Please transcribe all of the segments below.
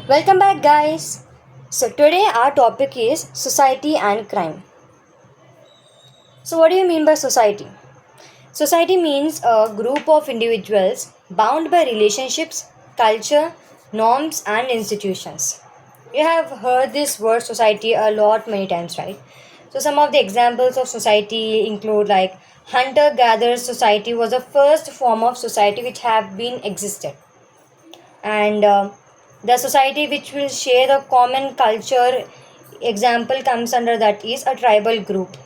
Welcome back, guys. So, today our topic is society and crime. So, what do you mean by society? Society means a group of individuals bound by relationships, culture, norms, and institutions. You have heard this word society a lot many times, right? So, some of the examples of society include like hunter gatherer society was the first form of society which have been existed, and the society which will share the common culture example comes under that is a tribal group.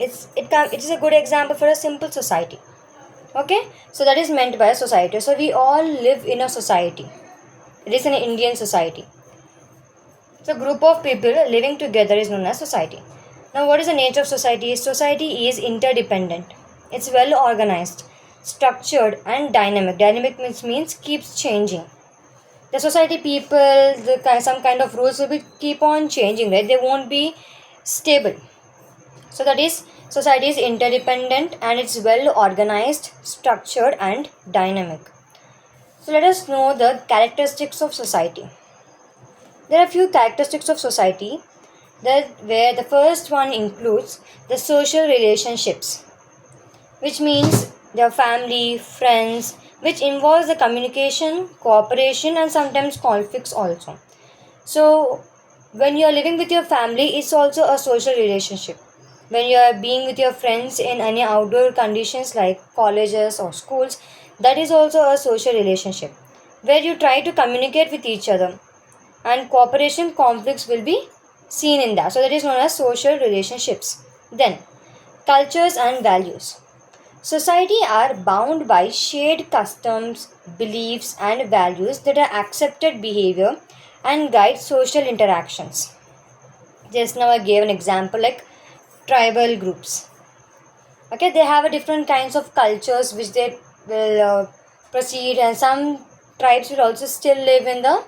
It is a good example for a simple society. Okay, so that is meant by a society. So we all live in a society. It is an Indian society. So group of people living together is known as society. Now what is the nature of society? Society is interdependent. It's well organized, structured, and dynamic. Dynamic means keeps changing. The society people, some kind of rules will be keep on changing, right? They won't be stable. So that is, society is interdependent and it's well organized, structured, and dynamic. So let us know the characteristics of society. There are few characteristics of society that where the first one includes the social relationships, which means their family, friends, which involves the communication, cooperation, and sometimes conflicts also. So, when you are living with your family, it's also a social relationship. When you are being with your friends in any outdoor conditions like colleges or schools, that is also a social relationship where you try to communicate with each other, and cooperation conflicts will be seen in that. So, that is known as social relationships. Then, cultures and values. Society are bound by shared customs, beliefs, and values that are accepted behavior and guide social interactions. Just now I gave an example like tribal groups. Okay, they have a different kinds of cultures which they will proceed, and some tribes will also still live in the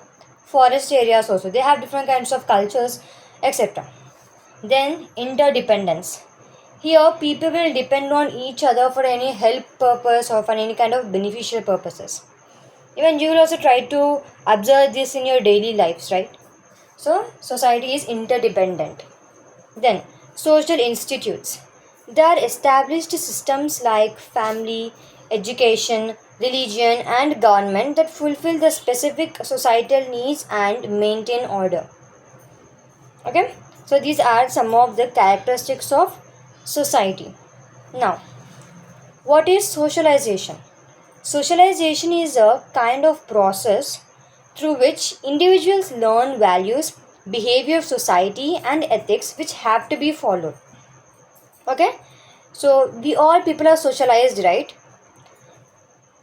forest areas also. They have different kinds of cultures, etc. Then interdependence. Here, people will depend on each other for any help purpose or for any kind of beneficial purposes. Even you will also try to observe this in your daily lives, right? So, society is interdependent. Then, social institutes. They are established systems like family, education, religion, and government that fulfill the specific societal needs and maintain order. Okay, so these are some of the characteristics of society. Now, what is socialization? Socialization is a kind of process through which individuals learn values, behavior of society, and ethics which have to be followed. Okay, so we all people are socialized, right?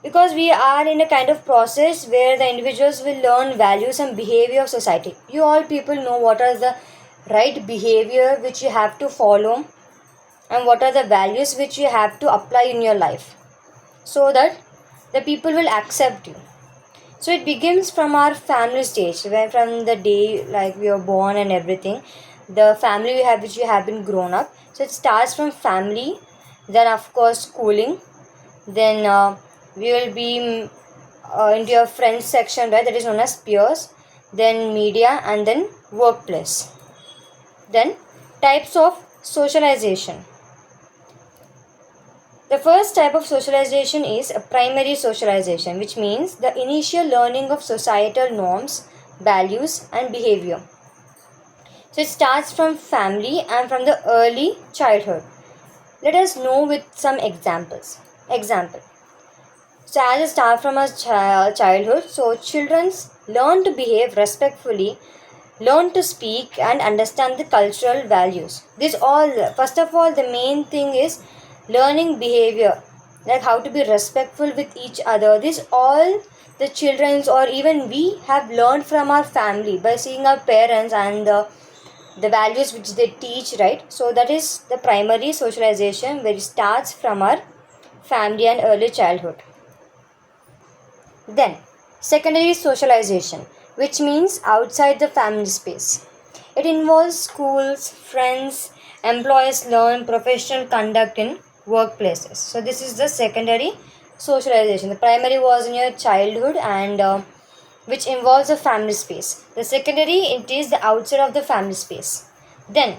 Because we are in a kind of process where the individuals will learn values and behavior of society. You all people know what are the right behavior which you have to follow, and what are the values which you have to apply in your life so that the people will accept you. So it begins from our family stage, where from the day like we are born and everything, the family we have which we have been grown up. So it starts from family, then of course schooling, then we will be into your friends section, right? That is known as peers, then media, and then workplace. Then types of socialization. The first type of socialization is a primary socialization, which means the initial learning of societal norms, values, and behavior. So it starts from family and from the early childhood. Let us know with some examples. Example. So as a start from a childhood, so children learn to behave respectfully, learn to speak and understand the cultural values. This all, first of all, the main thing is learning behavior, like how to be respectful with each other. This all the children's or even we have learned from our family by seeing our parents and the values which they teach, right? So that is the primary socialization where it starts from our family and early childhood. Then, secondary socialization, which means outside the family space. It involves schools, friends, employees learn professional conduct in workplaces. So, this is the secondary socialization. The primary was in your childhood, and which involves the family space. The secondary, it is the outside of the family space. Then,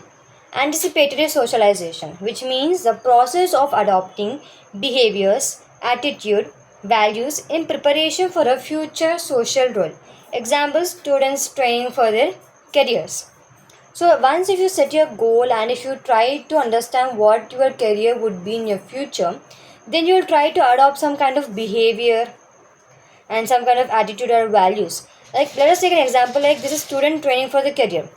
anticipatory socialization, which means the process of adopting behaviors, attitude, values in preparation for a future social role. Example, students training for their careers. So once if you set your goal and if you try to understand what your career would be in your future, then you will try to adopt some kind of behavior and some kind of attitude or values. Like let us take an example, like this is student training for the career.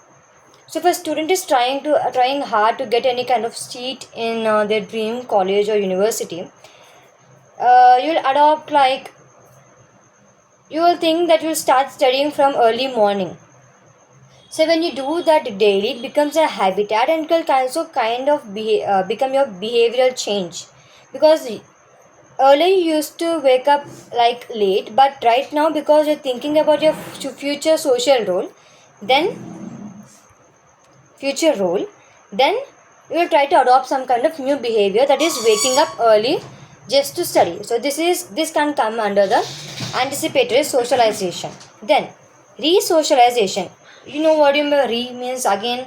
So if a student is trying hard to get any kind of seat in their dream college or university, you'll adopt like you will think that you'll start studying from early morning. So when you do that daily, it becomes a habitat and it will also kind of become your behavioral change. Because earlier you used to wake up like late, but right now because you're thinking about your future social role, then future role, then you will try to adopt some kind of new behavior, that is waking up early just to study. So this can come under the anticipatory socialization. Then re-socialization. You know what you mean? Re means again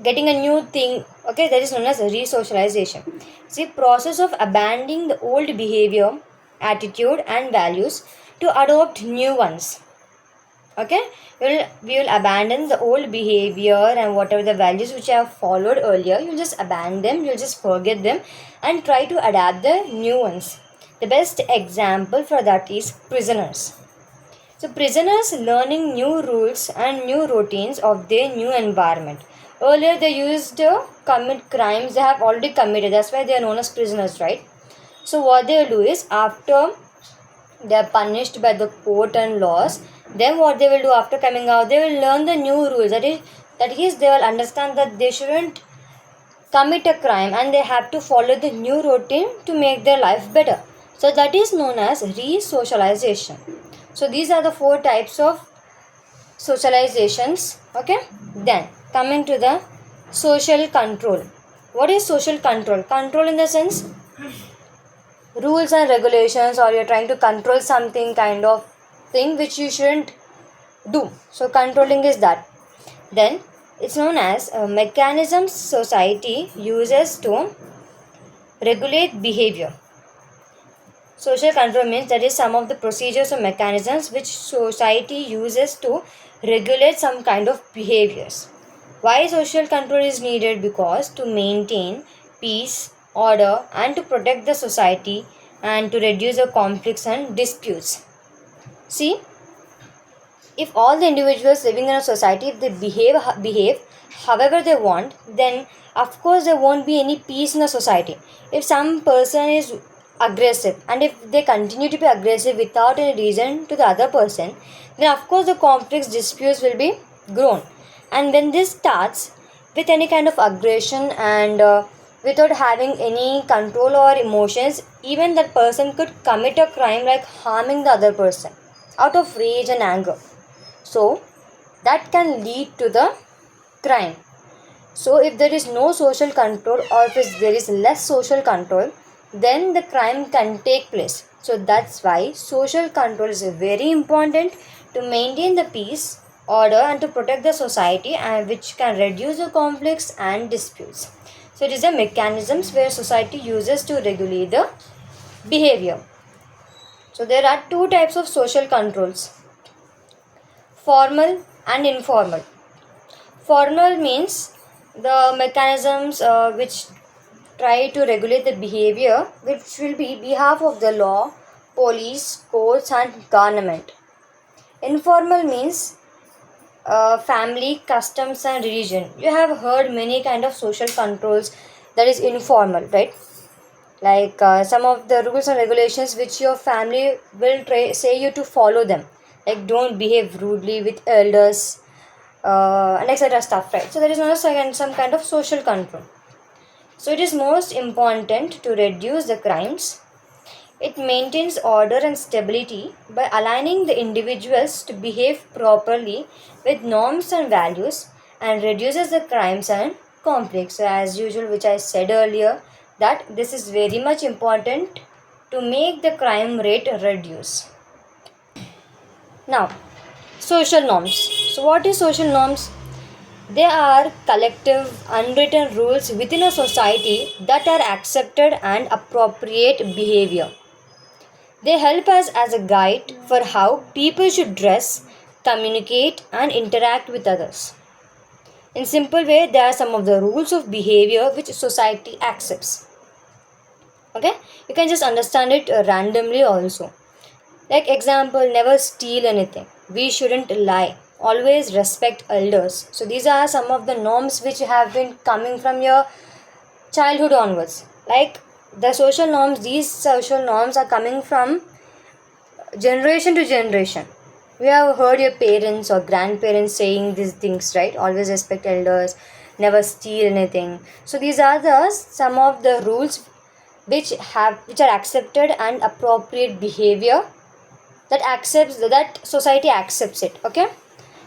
getting a new thing. Okay, that is known as re-socialization. See, process of abandoning the old behavior, attitude and values to adopt new ones. Okay, we will abandon the old behavior and whatever the values which I have followed earlier, you'll just abandon them, you'll just forget them and try to adapt the new ones. The best example for that is prisoners. So prisoners learning new rules and new routines of their new environment. Earlier they used to commit crimes they have already committed, that's why they are known as prisoners, right? So what they will do is, after they are punished by the court and laws, then what they will do after coming out, they will learn the new rules. That is they will understand that they shouldn't commit a crime and they have to follow the new routine to make their life better. So that is known as re-socialization. So these are the 4 types of socializations. Okay, then coming to the social control. What is social control? Control in the sense rules and regulations, or you're trying to control something kind of thing which you shouldn't do. So controlling is that. Then it's known as mechanisms society uses to regulate behavior. Social control means that is some of the procedures or mechanisms which society uses to regulate some kind of behaviors. Why social control is needed? Because to maintain peace, order and to protect the society and to reduce the conflicts and disputes. See, if all the individuals living in a society, if they behave however they want, then of course there won't be any peace in the society. If some person is aggressive and if they continue to be aggressive without any reason to the other person, then of course the conflicts, disputes will be grown. And when this starts with any kind of aggression and without having any control or emotions, even that person could commit a crime like harming the other person out of rage and anger. So that can lead to the crime. So if there is no social control, or if there is less social control, then the crime can take place. So that's why social control is very important to maintain the peace, order and to protect the society, and which can reduce the conflicts and disputes. So it is the mechanisms where society uses to regulate the behavior. So there are 2 types of social controls: formal and informal. Formal means the mechanisms which try to regulate the behavior, which will be behalf of the law, police, courts and government. Informal means family, customs and religion. You have heard many kind of social controls that is informal, right? Like some of the rules and regulations which your family will say you to follow them, like don't behave rudely with elders and etc stuff, right? So there is also some kind of social control. So it is most important to reduce the crimes. It maintains order and stability by aligning the individuals to behave properly with norms and values, and reduces the crimes and conflicts. So as usual, which I said earlier, that this is very much important to make the crime rate reduce. Now, social norms. So, what is social norms? They are collective, unwritten rules within a society that are accepted and appropriate behavior. They help us as a guide for how people should dress, communicate, and interact with others. In simple way, there are some of the rules of behavior which society accepts. Okay, you can just understand it randomly also. Like example, never steal anything. We shouldn't lie. Always respect elders. So these are some of the norms which have been coming from your childhood onwards. Like the social norms, these social norms are coming from generation to generation. We have heard your parents or grandparents saying these things, right? Always respect elders, never steal anything. So these are the some of the rules which are accepted and appropriate behavior that society accepts it. Okay,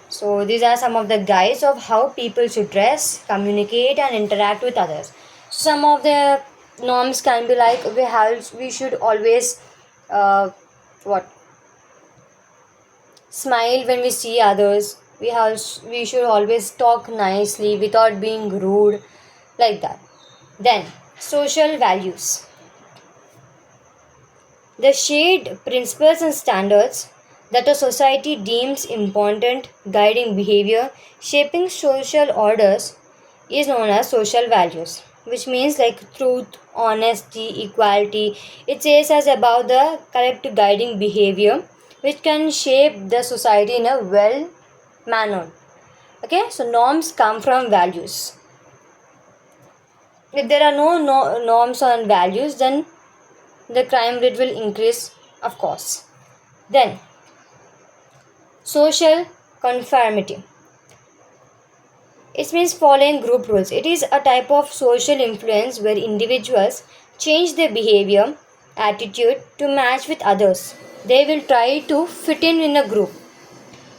so these are some of the guides of how people should dress, communicate, and interact with others. Some of the norms can be like we should always uh, what smile when we see others. We should always talk nicely without being rude, like that. Then social values. The shared principles and standards that a society deems important, guiding behavior, shaping social orders, is known as social values, which means like truth, honesty, equality. It says us about the correct guiding behavior which can shape the society in a well manner. Okay, so norms come from values. If there are no norms and values, then the crime rate will increase, of course. Then, social conformity. It means following group rules. It is a type of social influence where individuals change their behavior, attitude to match with others. They will try to fit in a group.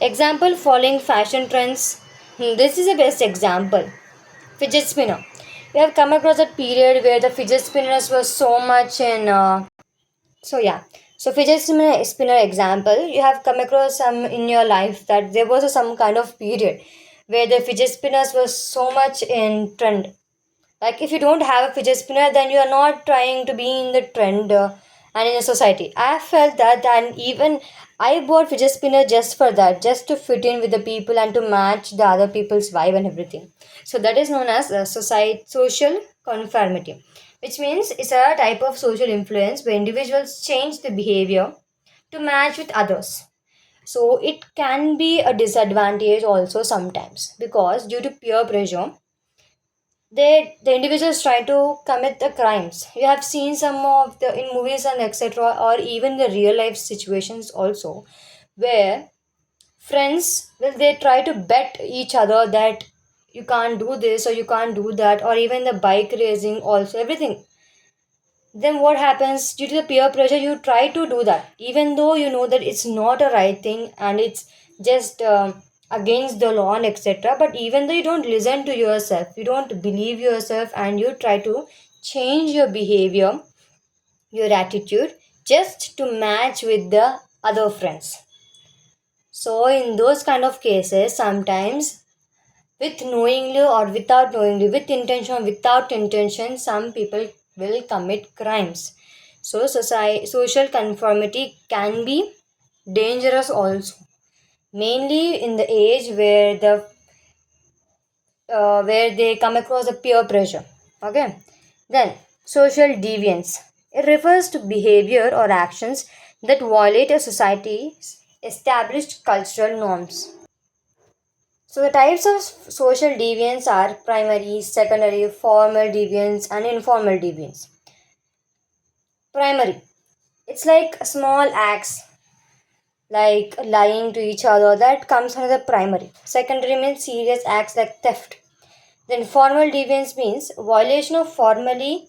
Example, following fashion trends. This is the best example. Fidget spinner. We have come across a period where the fidget spinners were so much in so yeah, so fidget spinner example, you have come across some in your life that there was some kind of period where the fidget spinners were so much in trend. Like if you don't have a fidget spinner, then you are not trying to be in the trend and in a society. I felt that, and even I bought fidget spinner just for that, just to fit in with the people and to match the other people's vibe and everything. So that is known as society social conformity, which means it's a type of social influence where individuals change their behavior to match with others. So it can be a disadvantage also sometimes because due to peer pressure the individuals try to commit the crimes. You have seen some of the in movies and etc., or even the real life situations also, where friends will they try to bet each other that you can't do this or you can't do that, or even the bike racing also everything. Then what happens, due to the peer pressure you try to do that even though you know that it's not a right thing and it's just against the law and etc., but even though you don't listen to yourself, you don't believe yourself, and you try to change your behavior, your attitude, just to match with the other friends. So in those kind of cases sometimes, with knowingly or without knowingly, with intention or without intention, some people will commit crimes. So social conformity can be dangerous also, mainly in the age where they come across the peer pressure. Okay, then social deviance. It refers to behavior or actions that violate a society's established cultural norms. So the types of social deviance are primary, secondary, formal deviance, and informal deviance. Primary, it's like small acts like lying to each other, that comes under the primary. Secondary means serious acts like theft. Then formal deviance means violation of formally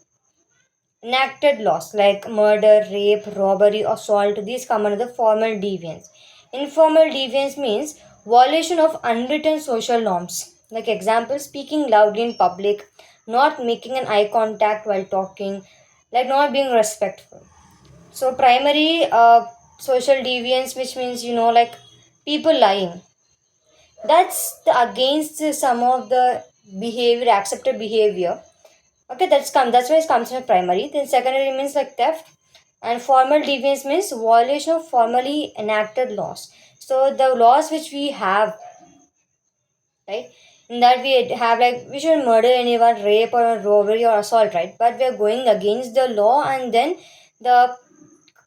enacted laws like murder, rape, robbery, assault. These come under the formal deviance. Informal deviance means violation of unwritten social norms. Like example, speaking loudly in public, not making an eye contact while talking, like not being respectful. So primary social deviance, which means like people lying. That's against some of the behavior, accepted behavior. Okay, that's why it comes in primary. Then secondary means like theft, and formal deviance means violation of formally enacted laws. So the laws which we have, right? In that we have like we should murder anyone, rape or robbery or assault, right? But we are going against the law, and then the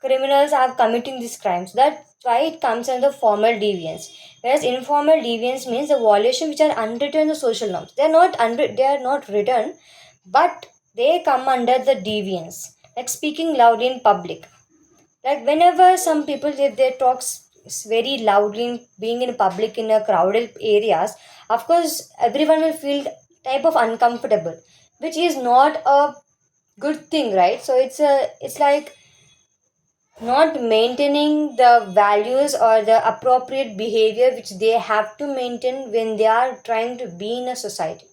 criminals are committing these crimes. That's why it comes under formal deviance. Whereas informal deviance means the violation which are unwritten in the social norms. They are not written, but they come under the deviance. Like speaking loudly in public. Like whenever some people if they talk very loudly being in public in a crowded areas, of course everyone will feel type of uncomfortable, which is not a good thing, right? So it's like not maintaining the values or the appropriate behavior which they have to maintain when they are trying to be in a society.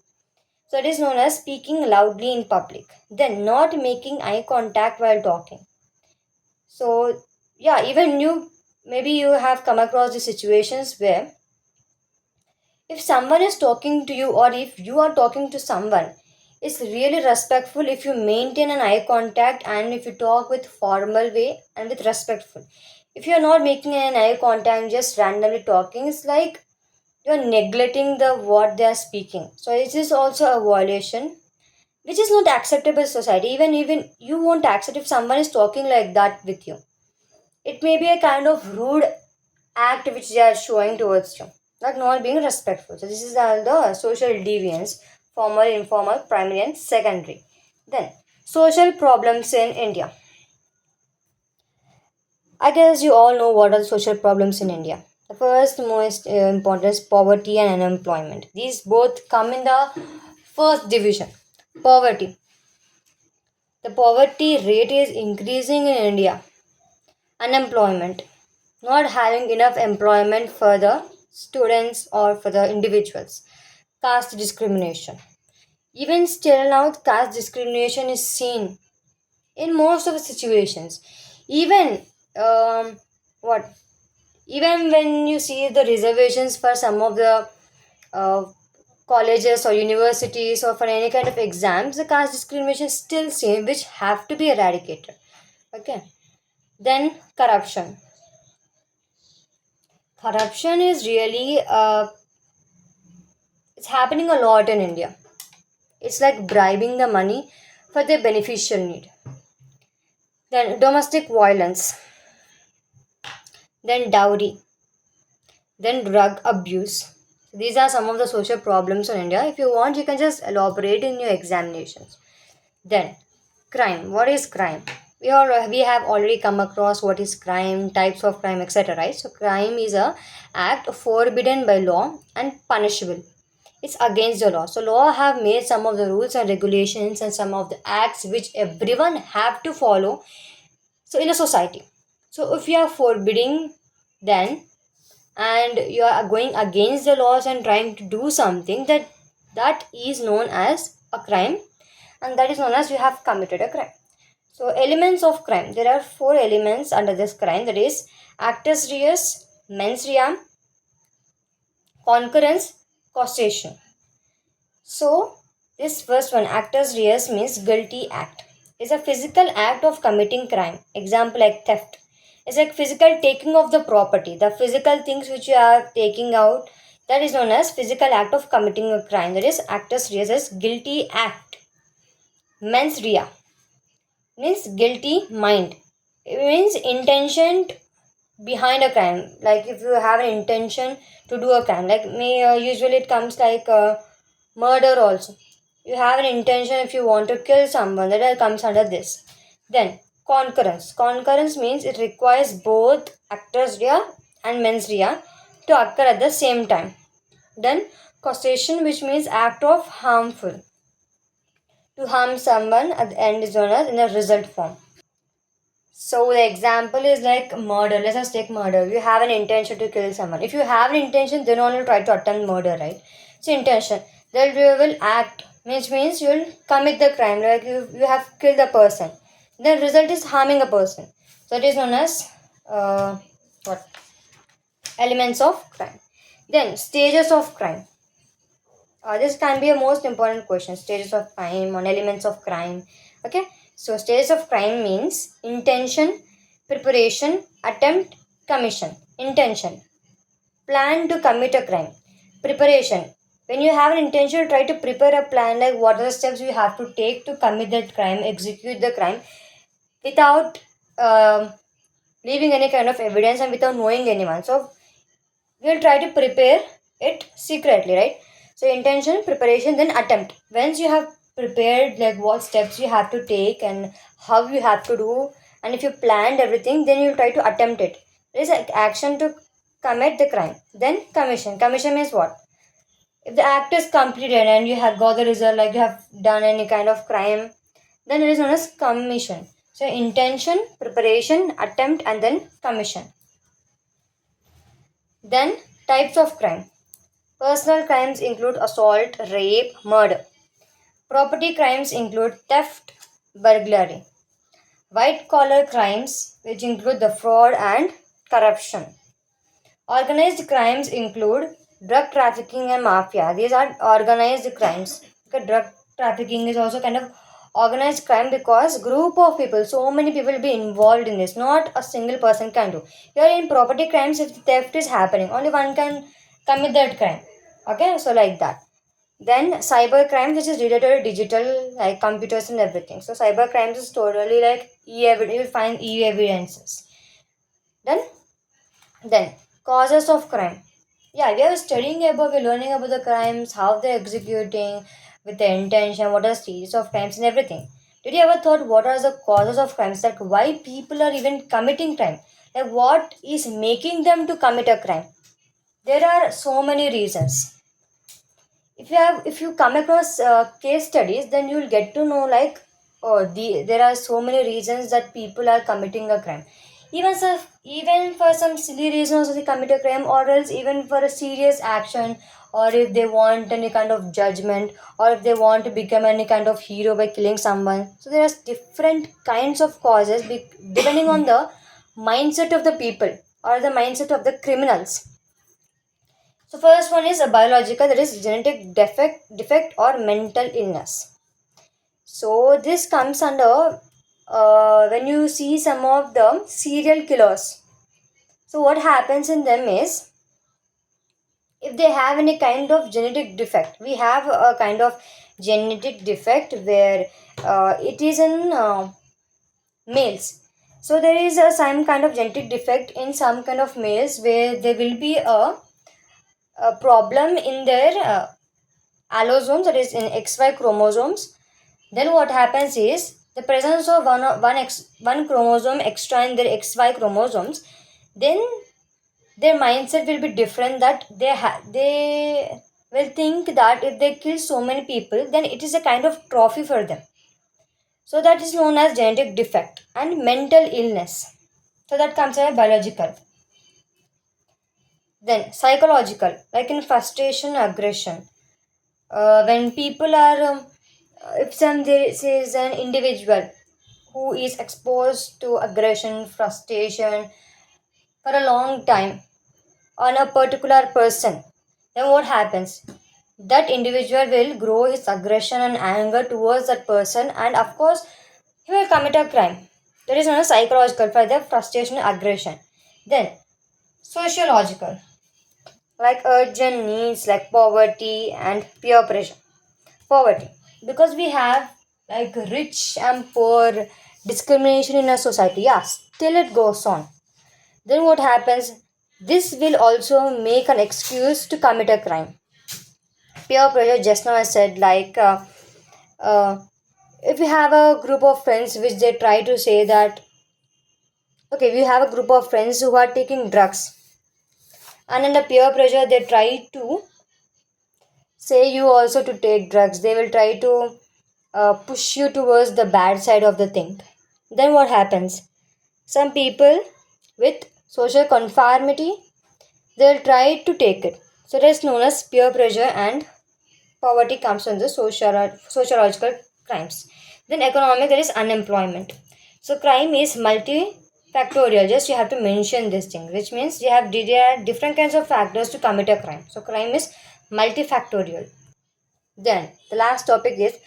So it is known as speaking loudly in public, then not making eye contact while talking. So yeah, even you, maybe you have come across the situations where if someone is talking to you or if you are talking to someone, it's really respectful if you maintain an eye contact and if you talk with formal way and with respectful. If you're not making an eye contact and just randomly talking, it's like you're neglecting the what they are speaking. So it is also a violation which is not acceptable in society. Even you won't accept if someone is talking like that with you. It may be a kind of rude act which they are showing towards you, like not being respectful. So this is all the social deviance, formal, informal, primary, and secondary. Then social problems in India. I guess you all know what are the social problems in India. The first most important is poverty and unemployment. These both come in the first division. Poverty. The poverty rate is increasing in India. Unemployment, not having enough employment for the students or for the individuals. Caste discrimination, even still now caste discrimination is seen in most of the situations. Even um, what even when you see the reservations for some of the uh, colleges or universities or for any kind of exams, the caste discrimination is still seen, which have to be eradicated. Okay. Then corruption. Corruption is really it's happening a lot in India. It's like bribing the money for their beneficial need. Then domestic violence, then dowry, then drug abuse. These are some of the social problems in India. If you want, you can just elaborate in your examinations. Then crime. What is crime? We have already come across what is crime, types of crime, etc. Right? So crime is a act forbidden by law and punishable. It's against the law. So law have made some of the rules and regulations and some of the acts which everyone have to follow. So in a society. So if you are forbidding then and you are going against the laws and trying to do something that is known as a crime, and that is known as you have committed a crime. So elements of crime, there are four elements under this crime, that is actus reus, mens rea, concurrence, causation. So, this first one, actus reus, means guilty act. Is a physical act of committing crime. Example like theft. It's like physical taking of the property. The physical things which you are taking out, that is known as physical act of committing a crime. That is actus reus is guilty act. Mens rea means guilty mind. It means intention behind a crime. Like if you have an intention to do a crime, like me usually it comes like murder also. You have an intention if you want to kill someone, that comes under this. Then concurrence means it requires both actus rea and mens rea to occur at the same time. Then causation, which means act of harmful, to harm someone at the end, is known as in a result form. So the example is like murder. Let's just take murder. You have an intention to kill someone. If you have an intention, then only try to attempt murder, right? So intention. Then you will act, which means you will commit the crime. Like you have killed a person. The result is harming a person. So it is known as what? Elements of crime. Then stages of crime. This can be a most important question. Stages of crime on elements of crime. Okay, so stages of crime means intention, preparation, attempt, commission. Intention, plan to commit a crime. Preparation, when you have an intention, try to prepare a plan like what are the steps you have to take to commit that crime, execute the crime without leaving any kind of evidence and without knowing anyone. So we'll try to prepare it secretly, right? So intention, preparation, then attempt. Once you have prepared like what steps you have to take and how you have to do, and if you planned everything, then you'll try to attempt it. There is an action to commit the crime. Then commission. Commission means what? If the act is completed and you have got the result, like you have done any kind of crime, then it is known as commission. So intention, preparation, attempt, and then commission. Then types of crime. Personal crimes include assault, rape, murder. Property crimes include theft, burglary. White collar crimes, which include the fraud and corruption. Organized crimes include drug trafficking and mafia. These are organized crimes. Okay, drug trafficking is also kind of organized crime because group of people, so many people will be involved in this. Not a single person can do. Here in property crimes, if theft is happening, only one can commit that crime. Okay, so like that. Then cyber crime, which is related to digital, like computers and everything. So cyber crimes is totally like e-evidence. You will find e-evidences. Then causes of crime. Yeah, we are studying about, we're learning about the crimes, how they're executing, with the intention, what are the stages of crimes and everything. Did you ever thought what are the causes of crimes? Like why people are even committing crime? Like what is making them to commit a crime? There are so many reasons. If you come across case studies, then you'll get to know like there are so many reasons that people are committing a crime. Even for some silly reasons they commit a crime, or else even for a serious action, or if they want any kind of judgment, or if they want to become any kind of hero by killing someone. So there are different kinds of causes depending on the mindset of the people or the mindset of the criminals. So first one is a biological, that is genetic defect or mental illness. So this comes under when you see some of the serial killers. So what happens in them is if they have any kind of genetic defect, we have a kind of genetic defect where it is in males. So there is some kind of genetic defect in some kind of males where there will be a problem in their allosomes, that is in XY chromosomes. Then what happens is the presence of one chromosome extra in their XY chromosomes. Then their mindset will be different, that they will think that if they kill so many people, then it is a kind of trophy for them. So that is known as genetic defect and mental illness. So that comes as biological. Then psychological, like in frustration, aggression. When people are if some there is an individual who is exposed to aggression, frustration for a long time on a particular person, then what happens? That individual will grow his aggression and anger towards that person, and of course he will commit a crime. That is known as psychological for the frustration and aggression. Then sociological, like urgent needs like poverty and peer pressure. Poverty, because we have like rich and poor discrimination in our society. Yeah, still it goes on. Then what happens? This will also make an excuse to commit a crime. Peer pressure, just now I said, like uh, if we have a group of friends which they try to say that, okay, we have a group of friends who are taking drugs, and under peer pressure they try to say you also to take drugs. They will try to push you towards the bad side of the thing. Then what happens? Some people with social conformity, they'll try to take it. So that's known as peer pressure, and poverty comes from the sociological crimes. Then economic, there is unemployment. So crime is factorial. Just you have to mention this thing, which means there are different kinds of factors to commit a crime. So crime is multifactorial. Then the last topic is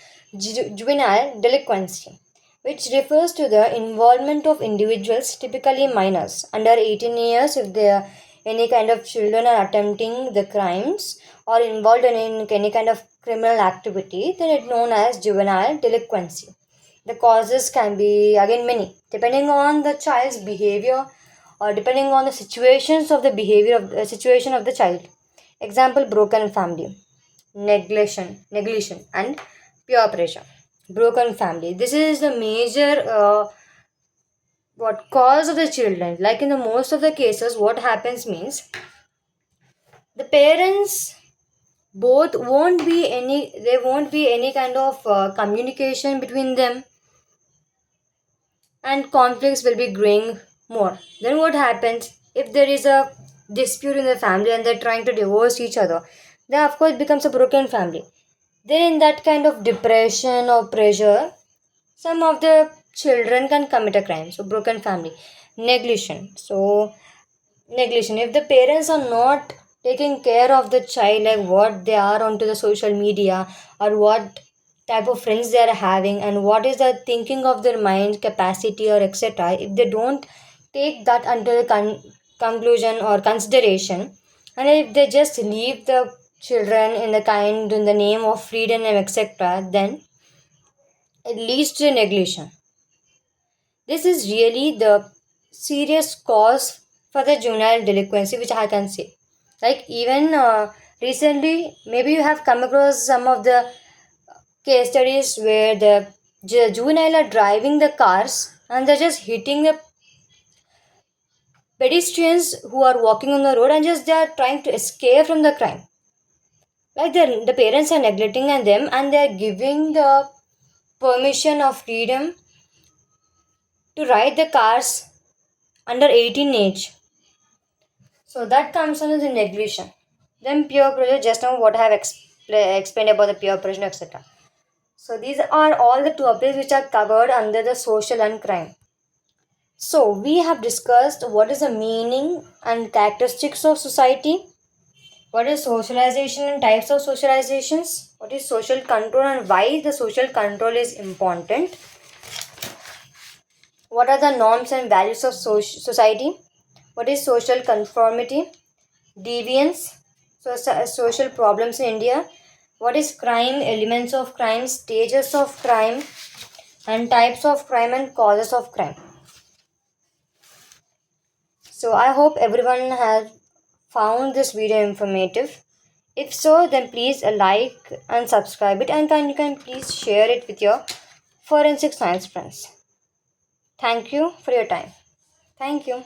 juvenile delinquency, which refers to the involvement of individuals, typically minors, under 18 years. If they are any kind of children are attempting the crimes or involved in any kind of criminal activity, then it's known as juvenile delinquency. The causes can be again many, depending on the child's behavior or depending on the situations of the behavior of the situation of the child. Example: broken family, neglection, and peer pressure. Broken family. This is the major what cause of the children. Like in the most of the cases, what happens means the parents both won't be any. There won't be any kind of communication between them, and conflicts will be growing more. Then what happens if there is a dispute in the family and they're trying to divorce each other? Then of course it becomes a broken family. Then in that kind of depression or pressure, some of the children can commit a crime. So broken family. Neglection. So neglection. If the parents are not taking care of the child, like what they are onto the social media or what type of friends they are having and what is the thinking of their mind capacity or etc., if they don't take that under conclusion or consideration, and if they just leave the children in the kind in the name of freedom and etc., then it leads to neglection. This is really the serious cause for the juvenile delinquency, which I can say. Like even recently, maybe you have come across some of the case studies where the juvenile are driving the cars and they're just hitting the pedestrians who are walking on the road and just they are trying to escape from the crime. Like the parents are neglecting on them and they are giving the permission of freedom to ride the cars under 18 age. So that comes under the neglection. Then peer pressure, just now what I have explained about the peer pressure, etc. So these are all the topics which are covered under the social and crime. So we have discussed what is the meaning and characteristics of society, what is socialization and types of socializations, what is social control and why the social control is important, what are the norms and values of society, what is social conformity, deviance, social problems in India, what is crime, elements of crime, stages of crime, and types of crime and causes of crime. So I hope everyone has found this video informative. If so, then please like and subscribe it, and you can please share it with your forensic science friends. Thank you for your time. Thank you.